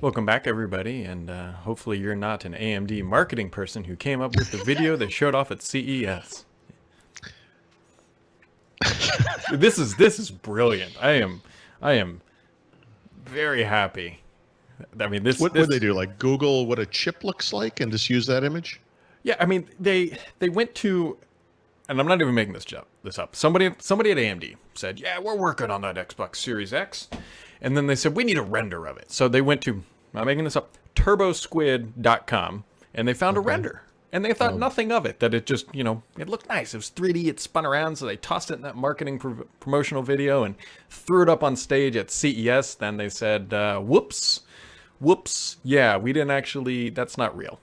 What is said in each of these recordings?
Welcome back, everybody, and hopefully you're not an AMD marketing person who came up with the video they showed off at CES. This is brilliant. I am very happy. I mean, What would they do? Like Google what a chip looks like and just use that image? Yeah, I mean, they went to, and I'm not even making this up. Somebody at AMD said, "Yeah, we're working on that Xbox Series X," and then they said, "We need a render of it." So they went to, I'm not making this up, turbosquid.com, and they found a render. And they thought nothing of it, that it just, it looked nice. It was 3D, it spun around, so they tossed it in that marketing promotional video and threw it up on stage at CES. Then they said, whoops, yeah, we didn't actually, that's not real.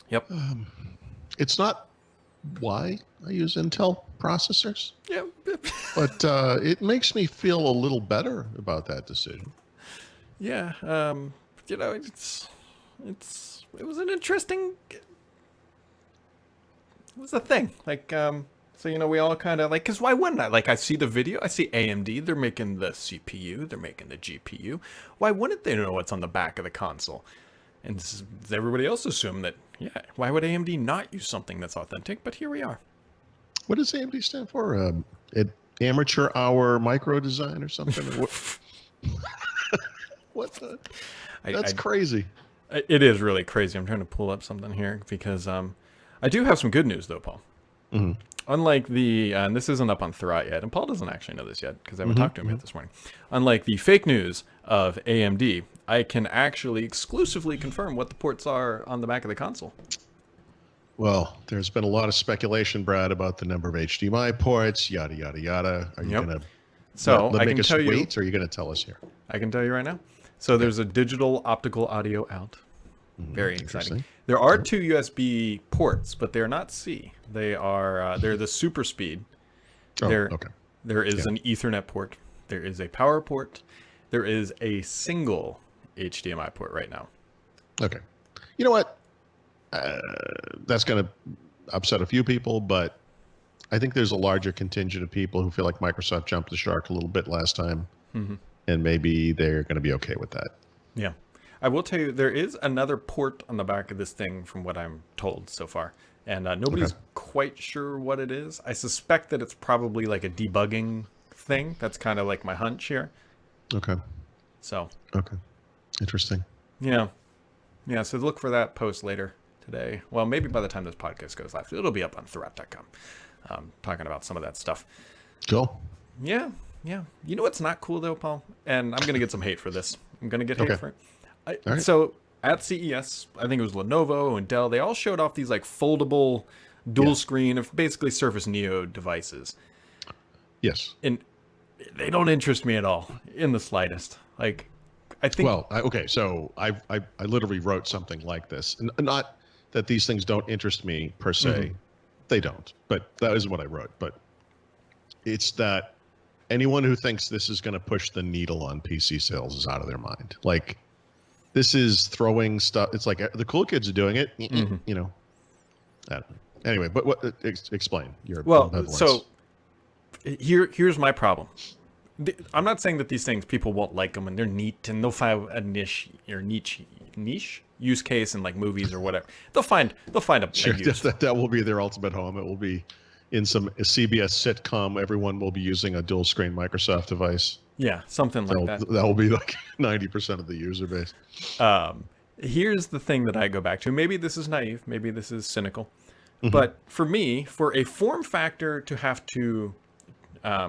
Yep. It's not why I use Intel processors. Yeah. But it makes me feel a little better about that decision. Yeah. It was an interesting, it was a thing. Like, so, we all kind of like, because why wouldn't I? Like, I see the video, I see AMD, they're making the CPU, they're making the GPU. Why wouldn't they know what's on the back of the console? And everybody else assume that, yeah, why would AMD not use something that's authentic? But here we are. What does AMD stand for? Amateur Hour Micro Design or something? What the? That's crazy. It is really crazy. I'm trying to pull up something here because I do have some good news, though, Paul. Mm-hmm. Unlike the, and this isn't up on Thurrott yet, and Paul doesn't actually know this yet because I haven't talked to him yet this morning. Unlike the fake news of AMD, I can actually exclusively confirm what the ports are on the back of the console. Well, there's been a lot of speculation, Brad, about the number of HDMI ports, yada, yada, yada. Are you going to make us wait, or are you going to tell us here? I can tell you right now. So there's a digital optical audio out. Very exciting. There are two USB ports, but they're not C. They are they're the super speed. There is an Ethernet port. There is a power port. There is a single HDMI port right now. Okay. You know what? That's going to upset a few people, but I think there's a larger contingent of people who feel like Microsoft jumped the shark a little bit last time, and maybe they're going to be okay with that. Yeah. I will tell you, there is another port on the back of this thing from what I'm told so far. And nobody's quite sure what it is. I suspect that it's probably like a debugging thing. That's kind of like my hunch here. Okay. So. Okay. Interesting. Yeah. Yeah, so look for that post later today. Well, maybe by the time this podcast goes live, it'll be up on Thurrott.com. Talking about some of that stuff. Cool. Yeah. Yeah. You know what's not cool, though, Paul? And I'm going to get some hate for this. I'm going to get hate for it. So at CES, I think it was Lenovo and Dell, they all showed off these like foldable dual screen of basically Surface Neo devices. Yes. And they don't interest me at all in the slightest. Like, I think. Well, okay. So I literally wrote something like this. And not that these things don't interest me per se. They don't. But that is what I wrote. But it's that anyone who thinks this is going to push the needle on PC sales is out of their mind. Like, this is throwing stuff. It's like the cool kids are doing it, you know. I don't know. Anyway, but what? Explain your. Well, so here's my problem. I'm not saying that these things people won't like them and they're neat and they'll find a niche use case in like movies or whatever. They'll find a sure, use. That will be their ultimate home. It will be in some CBS sitcom. Everyone will be using a dual screen Microsoft device. Yeah, something like that. That will be like 90% of the user base. Here's the thing that I go back to. Maybe this is naive. Maybe this is cynical. But for me, for a form factor to have to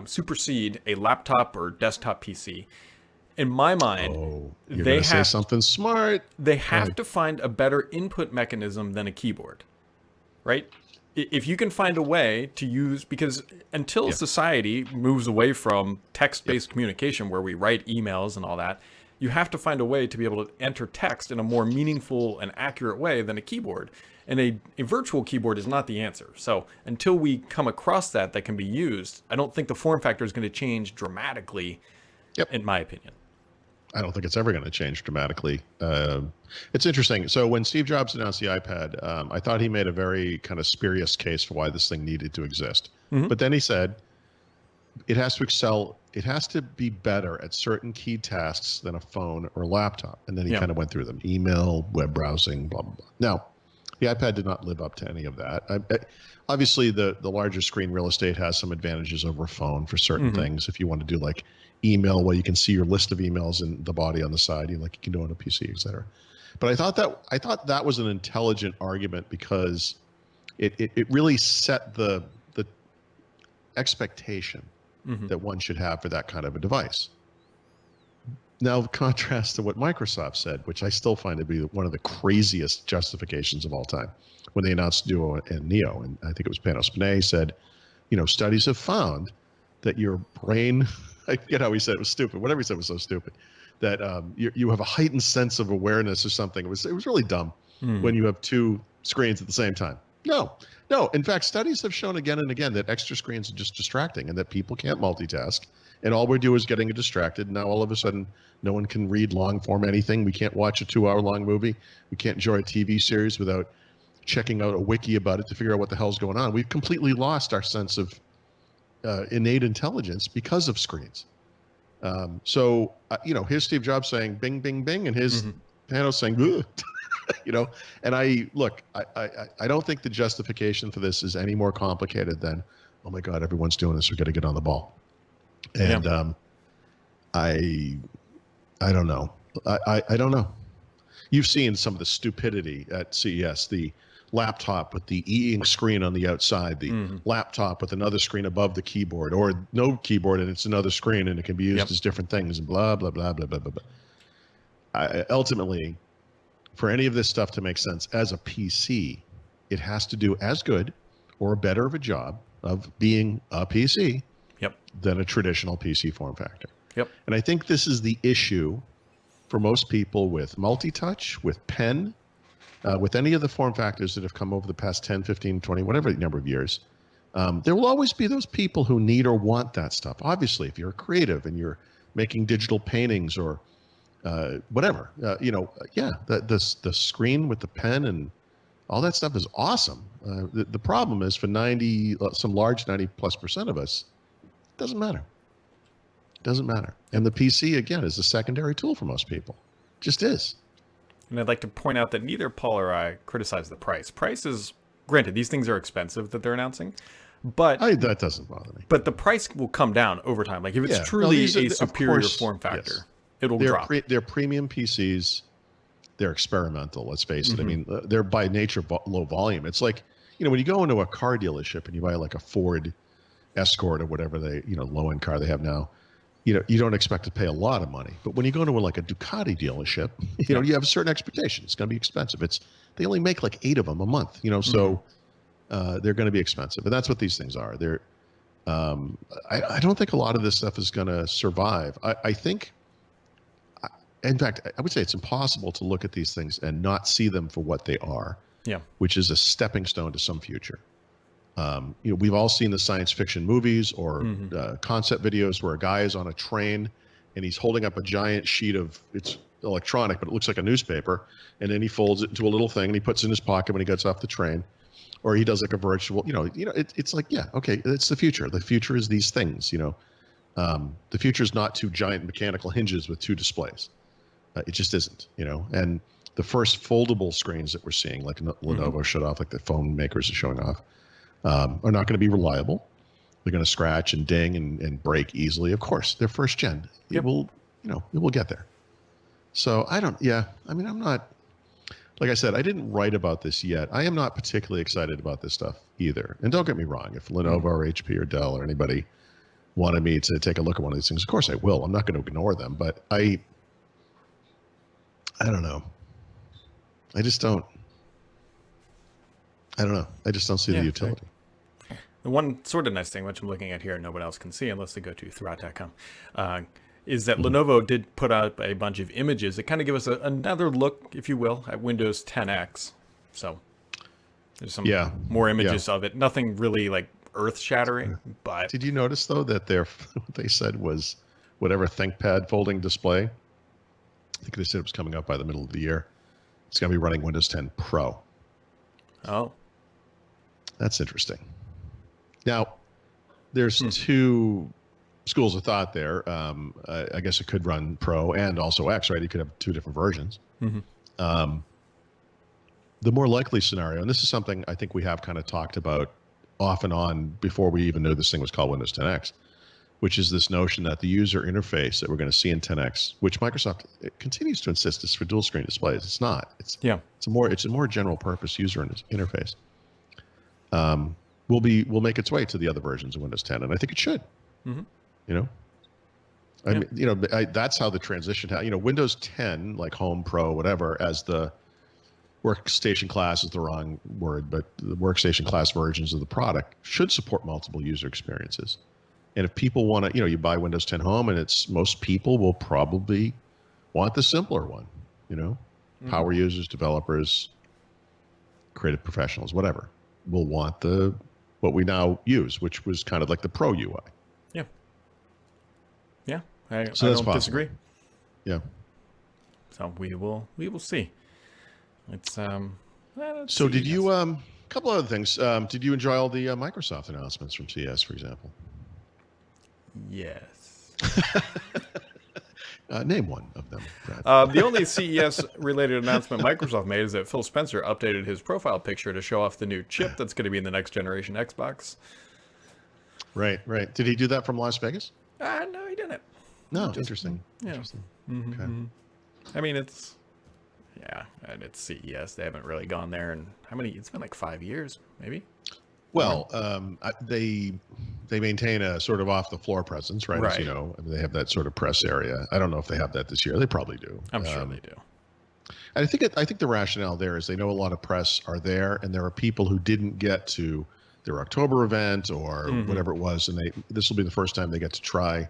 supersede a laptop or desktop PC, in my mind, they have to say something smart. They have to find a better input mechanism than a keyboard, right? If you can find a way to use, because until society moves away from text-based communication where we write emails and all that, you have to find a way to be able to enter text in a more meaningful and accurate way than a keyboard. And a virtual keyboard is not the answer. So until we come across that can be used, I don't think the form factor is going to change dramatically, in my opinion. I don't think it's ever going to change dramatically. It's interesting. So when Steve Jobs announced the iPad, I thought he made a very kind of spurious case for why this thing needed to exist. But then he said, it has to excel. It has to be better at certain key tasks than a phone or a laptop. And then he kind of went through them: email, web browsing, blah blah blah. Now, the iPad did not live up to any of that. Obviously, the larger screen real estate has some advantages over a phone for certain things. If you want to do like email, where you can see your list of emails and the body on the side, you can do on a PC, etc. But I thought that was an intelligent argument because it really set the expectation that one should have for that kind of a device. Now, contrast to what Microsoft said, which I still find to be one of the craziest justifications of all time, when they announced Duo and Neo, and I think it was Panos Panay said, studies have found that your brain, I forget how he said it was stupid, whatever he said was so stupid, that you have a heightened sense of awareness or something. It was really dumb when you have two screens at the same time. No. In fact, studies have shown again and again that extra screens are just distracting and that people can't multitask. And all we do is getting distracted. Now, all of a sudden, no one can read long form anything. We can't watch a 2-hour-long movie. We can't enjoy a TV series without checking out a wiki about it to figure out what the hell's going on. We've completely lost our sense of innate intelligence because of screens. So, here's Steve Jobs saying bing, bing, bing, and his panel saying, ugh. And I don't think the justification for this is any more complicated than, oh my God, everyone's doing this. We're going to get on the ball. And I don't know. I don't know. You've seen some of the stupidity at CES, the laptop with the e-ink screen on the outside, the laptop with another screen above the keyboard, or no keyboard and it's another screen and it can be used as different things, and blah, blah, blah, blah, blah, blah, blah. Ultimately, for any of this stuff to make sense as a PC, it has to do as good or better of a job of being a PC than a traditional PC form factor. And I think this is the issue for most people with multi-touch, with pen, with any of the form factors that have come over the past 10, 15, 20, whatever number of years. There will always be those people who need or want that stuff. Obviously, if you're a creative and you're making digital paintings or whatever, the screen with the pen and all that stuff is awesome. The problem is for some large 90+% of us, it doesn't matter. It doesn't matter. And the PC, again, is a secondary tool for most people. It just is. And I'd like to point out that neither Paul or I criticize the price. Price is, granted, these things are expensive that they're announcing, but that doesn't bother me. But the price will come down over time. Like if it's truly a superior form factor, it'll drop. They're premium PCs. They're experimental. Let's face it. I mean, they're by nature low volume. It's like, when you go into a car dealership and you buy like a Ford Escort or whatever low-end car they have now, you don't expect to pay a lot of money. But when you go to like a Ducati dealership, you have a certain expectation. It's going to be expensive. They only make like 8 of them a month, so they're going to be expensive. And that's what these things are. I don't think a lot of this stuff is going to survive. I think, in fact, I would say it's impossible to look at these things and not see them for what they are, which is a stepping stone to some future. We've all seen the science fiction movies or concept videos where a guy is on a train and he's holding up a giant sheet it's electronic, but it looks like a newspaper. And then he folds it into a little thing and he puts it in his pocket when he gets off the train, or he does like a virtual, it's like, okay, it's the future. The future is these things, the future is not 2 giant mechanical hinges with 2 displays. It just isn't, and the first foldable screens that we're seeing, like Lenovo showed off, like the phone makers are showing off, are not going to be reliable. They're going to scratch and ding and break easily. Of course, they're first gen. It will get there. So I'm not, like I said, I didn't write about this yet. I am not particularly excited about this stuff either. And don't get me wrong, if Lenovo or HP or Dell or anybody wanted me to take a look at one of these things, of course I will. I'm not going to ignore them, but I don't know. I just don't see the utility. The one sort of nice thing, which I'm looking at here and no one else can see unless they go to throughout.com, is that Lenovo did put out a bunch of images that kind of give us another look, if you will, at Windows 10X. So there's some more images of it. Nothing really like earth-shattering, but... Did you notice, though, that what they said was whatever ThinkPad folding display, I think they said it was coming out by the middle of the year, it's going to be running Windows 10 Pro. Oh. That's interesting. Now, there's 2 schools of thought there. I guess it could run Pro and also X, right? You could have two different versions. Um, the more likely scenario, and this is something I think we have kind of talked about off and on before we even knew this thing was called Windows 10X, which is this notion that the user interface that we're going to see in 10X, which Microsoft continues to insist is for dual screen displays. It's not. It's a more general purpose user interface. Will make its way to the other versions of Windows 10, and I think it should. You know, I mean, you know, that's how the transition. You know, Windows 10, like Home, Pro, whatever, as the workstation class is the wrong word, but the workstation class versions of the product should support multiple user experiences. And if people want to, you know, you buy Windows 10 Home, and most people will probably want the simpler one. You know, power users, developers, creative professionals, whatever, will want what we now use, which was kind of like the Pro UI. Yeah, I So that's don't possible. disagree. Yeah. So we will see. It's So did you? A couple other things. Did you enjoy all the Microsoft announcements from CES, for example? Yes. Name one of them, Brad. The only CES-related announcement Microsoft made is that Phil Spencer updated his profile picture to show off the new chip that's going to be in the next generation Xbox. Right. Did he do that from Las Vegas? No, he didn't. No, interesting. Yeah. Interesting. I mean, it's CES. They haven't really gone there, and it's been like 5 years, maybe. Well, they maintain a sort of off the floor presence, right? As you know, I mean, they have that sort of press area. I don't know if they have that this year. They probably do. I'm sure they do. And I think the rationale there is they know a lot of press are there, and there are people who didn't get to their October event or whatever it was, and this will be the first time they get to try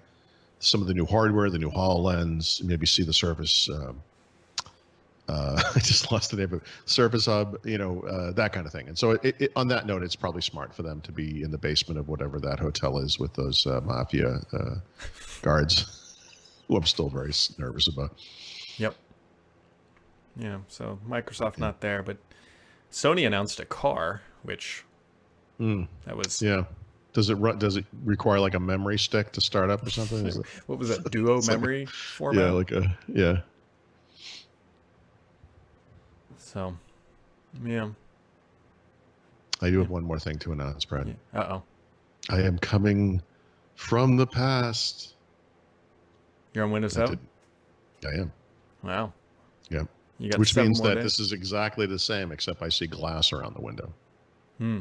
some of the new hardware, the new HoloLens, maybe see the Surface. I just lost the name of it. Surface Hub, you know, that kind of thing. And so on that note, it's probably smart for them to be in the basement of whatever that hotel is with those mafia guards, who I'm still very nervous about. Yep. Yeah, so Microsoft not there, but Sony announced a car, which that was... Yeah. Does it require like a memory stick to start up or something? What was that, duo memory format? Yeah. So, yeah. I do have one more thing to announce, Brad. Yeah. Uh-oh. I am coming from the past. You're on Windows 7? I am. Wow. Yeah. You got Which means that days. this is exactly the same, except I see glass around the window. Yeah.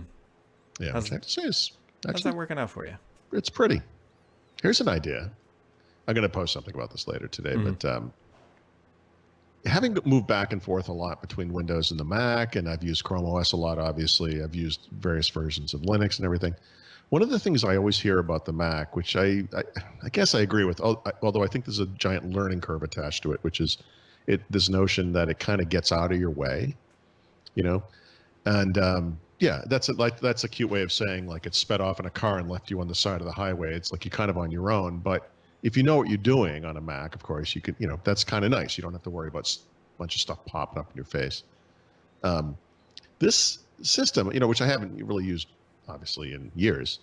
How's I have to say, how's that working out for you? It's pretty. Here's an idea. I'm going to post something about this later today, but having moved back and forth a lot between Windows and the Mac, and I've used Chrome OS a lot, obviously. I've used various versions of Linux and everything. One of the things I always hear about the Mac, which I guess I agree with, although I think there's a giant learning curve attached to it, which is this notion that it kind of gets out of your way, you know? And yeah, that's a cute way of saying like it sped off in a car and left you on the side of the highway. It's like you're kind of on your own, but if you know what you're doing on a Mac, of course, you could, you know, that's kind of nice. You don't have to worry about a bunch of stuff popping up in your face. This system, you know, which I haven't really used, obviously, in years,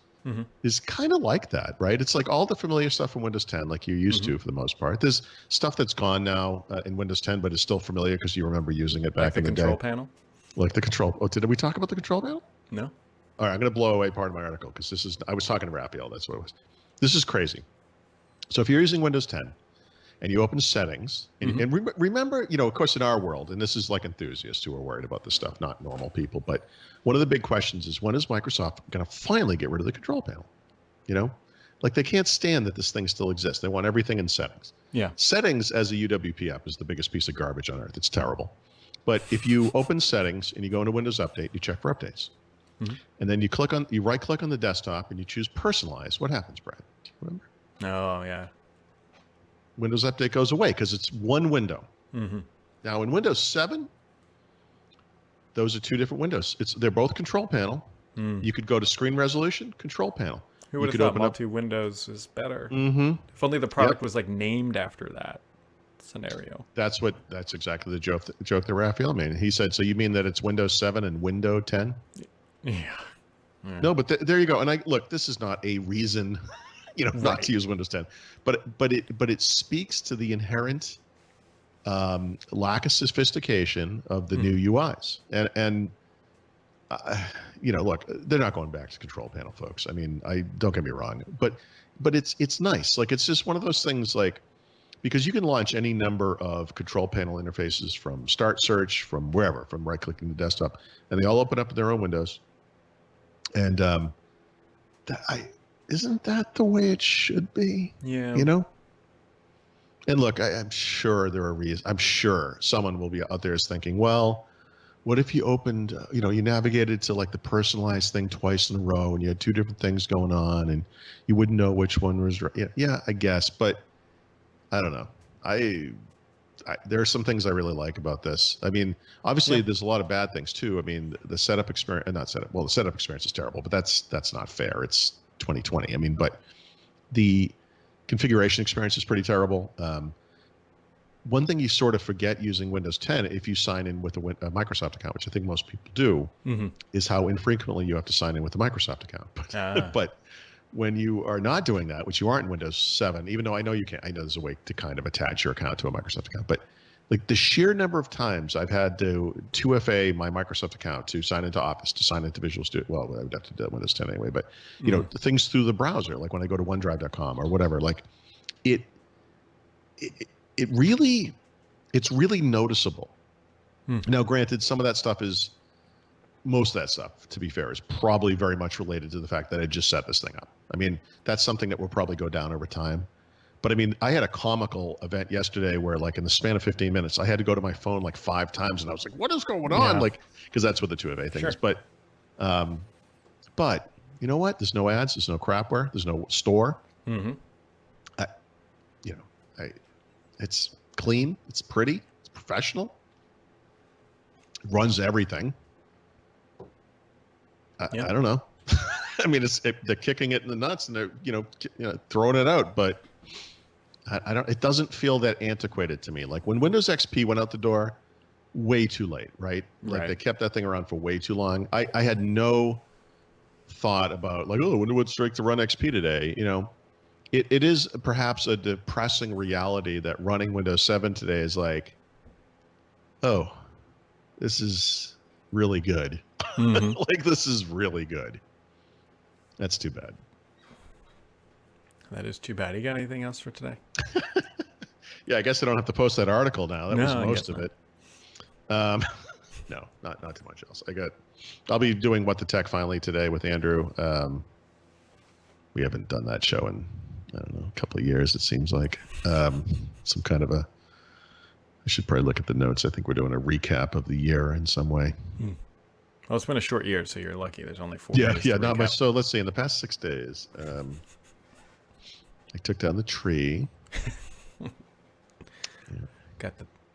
is kind of like that, right? It's like all the familiar stuff from Windows 10, like you're used to for the most part. There's stuff that's gone now in Windows 10, but is still familiar because you remember using it back in the day. Control panel? Like the control. Oh, did we talk about the control panel? No. All right, I'm going to blow away part of my article because I was talking to Raphael. That's what it was. This is crazy. So if you're using Windows 10 and you open settings, and remember, you know, of course, in our world, and this is like enthusiasts who are worried about this stuff, not normal people, but one of the big questions is when is Microsoft going to finally get rid of the control panel? You know, like they can't stand that this thing still exists. They want everything in settings. Yeah. Settings as a UWP app is the biggest piece of garbage on earth. It's terrible. But if you open settings and you go into Windows Update, you check for updates. And then you right click on the desktop and you choose personalize. What happens, Brad? Do you remember? Oh, yeah. Windows Update goes away because it's one window. Now in Windows 7, those are two different windows. They're both control panel. You could go to screen resolution, control panel. Who would have thought multi-windows is better? If only the product was like named after that scenario. That's exactly the joke that Raphael made. He said, so you mean that it's Windows 7 and Windows 10? Yeah. No, but there you go. And look, this is not a reason, not to use Windows 10. But it speaks to the inherent lack of sophistication of the new UIs. And look, they're not going back to control panel, folks. I mean, I don't get me wrong, but it's nice. Like, it's just one of those things, like, because you can launch any number of control panel interfaces from Start Search, from wherever, from right-clicking the desktop, and they all open up in their own windows. And isn't that the way it should be? Yeah. And look, I'm sure there are reasons. I'm sure someone will be out there is thinking, well, what if you opened, you navigated to like the personalized thing twice in a row, and you had two different things going on, and you wouldn't know which one was right? Yeah, I guess, but I don't know. There are some things I really like about this. I mean, obviously, there's a lot of bad things too. I mean, the setup experience, the setup experience is terrible, but that's not fair. It's 2020. I mean, but the configuration experience is pretty terrible. One thing you sort of forget using Windows 10, if you sign in with a Microsoft account, which I think most people do, is how infrequently you have to sign in with a Microsoft account. But when you are not doing that, which you aren't in Windows 7, even though I know you can, I know there's a way to kind of attach your account to a Microsoft account, but like the sheer number of times I've had to 2FA my Microsoft account to sign into Office, to sign into Visual Studio. Well, I would have to do Windows 10 anyway, but things through the browser, like when I go to OneDrive.com or whatever, like it really, it's really noticeable. Now, granted, some of that stuff most of that stuff, to be fair, is probably very much related to the fact that I just set this thing up. I mean, that's something that will probably go down over time. But I mean, I had a comical event yesterday where, like, in the span of 15 minutes, I had to go to my phone like 5 times, and I was like, "What is going on?" Yeah. Like, because that's what the 2FA thing is. But you know what? There's no ads. There's no crapware. There's no store. It's clean. It's pretty. It's professional. It runs everything. I don't know. I mean, they're kicking it in the nuts, and they're throwing it out, but I don't. It doesn't feel that antiquated to me. Like when Windows XP went out the door, way too late, right? Like they kept that thing around for way too long. I had no thought about like, oh, I wonder what strike to run XP today. It is perhaps a depressing reality that running Windows 7 today is like, oh, this is really good. Like, this is really good. That's too bad. That is too bad. You got anything else for today? Yeah, I guess I don't have to post that article now. That was I most guess of it. No, not too much else. I'll be doing What the Tech finally today with Andrew. We haven't done that show in, I don't know, a couple of years, it seems like. Some kind of I should probably look at the notes. I think we're doing a recap of the year in some way. Well, it's been a short year, so you're lucky. There's only 4 Yeah, days yeah, to not recap. much. So let's see. In the past 6 days, I took down the tree. Got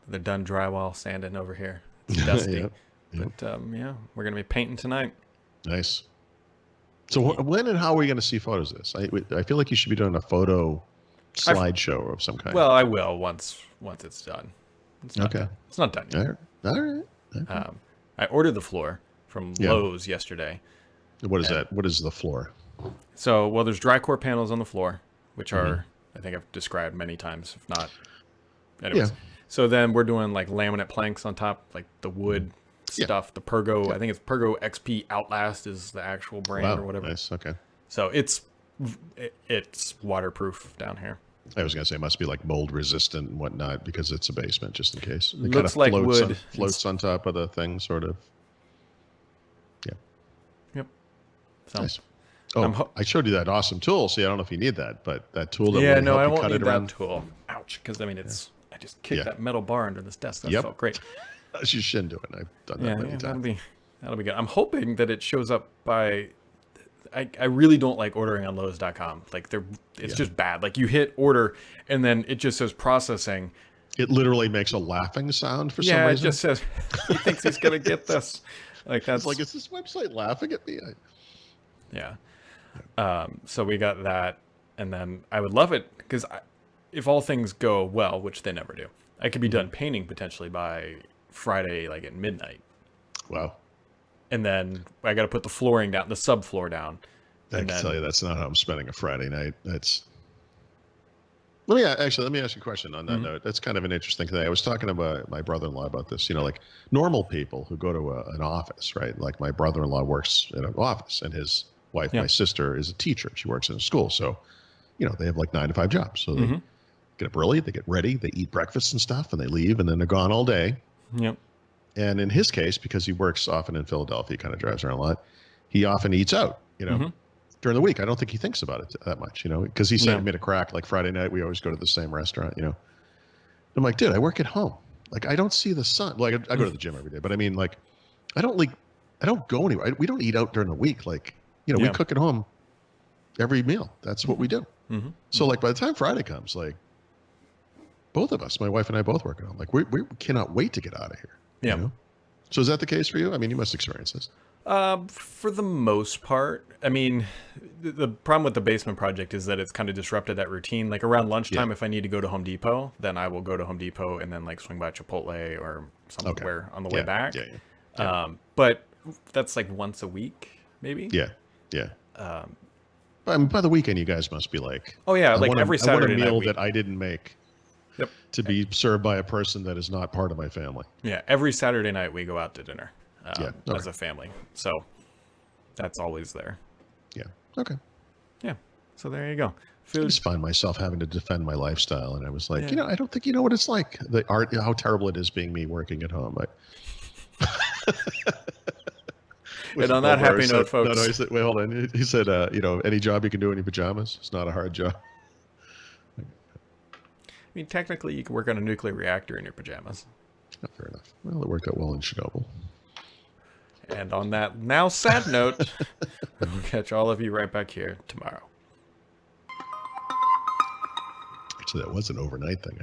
the done drywall sanding over here. It's dusty. Yep. But we're gonna be painting tonight. Nice. So when and how are we going to see photos of this? I feel like you should be doing a photo slideshow of some kind. Well, I will once it's done. It's not done. It's not done yet. All right. Okay. I ordered the floor from Lowe's yesterday. What is that? What is the floor? So, well, there's dry core panels on the floor, which are, I think I've described many times, if not. Anyways. Yeah. So then we're doing like laminate planks on top, like the wood stuff. The Pergo, I think it's Pergo XP Outlast is the actual brand or whatever. Nice. Okay. So it's waterproof down here. I was going to say it must be like mold resistant and whatnot because it's a basement, just in case. It Looks like wood. Floats on top of the thing, sort of. Yeah. Yep. So, nice. Oh, I showed you that awesome tool. See, I don't know if you need that, but that tool that yeah, will no, help I you won't cut need it that around. tool. Ouch! Because I mean, I just kicked that metal bar under this desk. That felt great. You shouldn't do it. I've done that many times. That'll be good. I'm hoping that it shows up by. I really don't like ordering on Lowe's.com. Like it's just bad. Like you hit order and then it just says processing. It literally makes a laughing sound for some reason. Yeah, it just says he thinks he's gonna get this. Like that's like, is this website laughing at me? Yeah. So we got that, and then I would love it because if all things go well, which they never do, I could be done painting potentially by Friday, like at midnight. Wow. And then I got to put the flooring down, the subfloor down, I can tell you that's not how I'm spending a Friday night. That's let me ask you a question on that note. That's kind of an interesting thing. I was talking about my brother-in-law about this. You know, like normal people who go to an office, right? Like my brother-in-law works in an office, and his wife, my sister, is a teacher. She works in a school, so you know they have like 9 to 5 jobs. So they get up early, they get ready, they eat breakfast and stuff, and they leave, and then they're gone all day. Yep. And in his case, because he works often in Philadelphia, he kind of drives around a lot. He often eats out. You know. During the week, I don't think he thinks about it that much, you know, because he said he made a crack like Friday night. We always go to the same restaurant, you know. I'm like, dude, I work at home. Like, I don't see the sun. Like, I go to the gym every day, but I mean, like, I don't go anywhere. We don't eat out during the week. Like, you know, we cook at home every meal. That's what we do. So, like, by the time Friday comes, like, both of us, my wife and I both work at home. Like, we cannot wait to get out of here. Yeah. You know? So is that the case for you? I mean, you must experience this. For the most part, I mean, the problem with the basement project is that it's kind of disrupted that routine. Like around lunchtime, if I need to go to Home Depot, then I will go to Home Depot and then like swing by Chipotle or somewhere on the way back. But that's like once a week, maybe. Yeah. By the weekend, you guys must be like, oh yeah, like every Saturday I want a meal night that I didn't make. To be served by a person that is not part of my family. Yeah, every Saturday night we go out to dinner. As a family, so that's always there. Yeah. Okay. Yeah. So there you go. I just find myself having to defend my lifestyle, and I was like, you know, I don't think you know what it's like. The art, how terrible it is being me working at home. And on that happy note, folks. No, he said, wait, hold on. He said, you know, any job you can do in your pajamas, it's not a hard job. I mean, technically, you can work on a nuclear reactor in your pajamas. Oh, fair enough. Well, it worked out well in Chernobyl. And on that now sad note, we'll catch all of you right back here tomorrow. Actually, that was an overnight thing.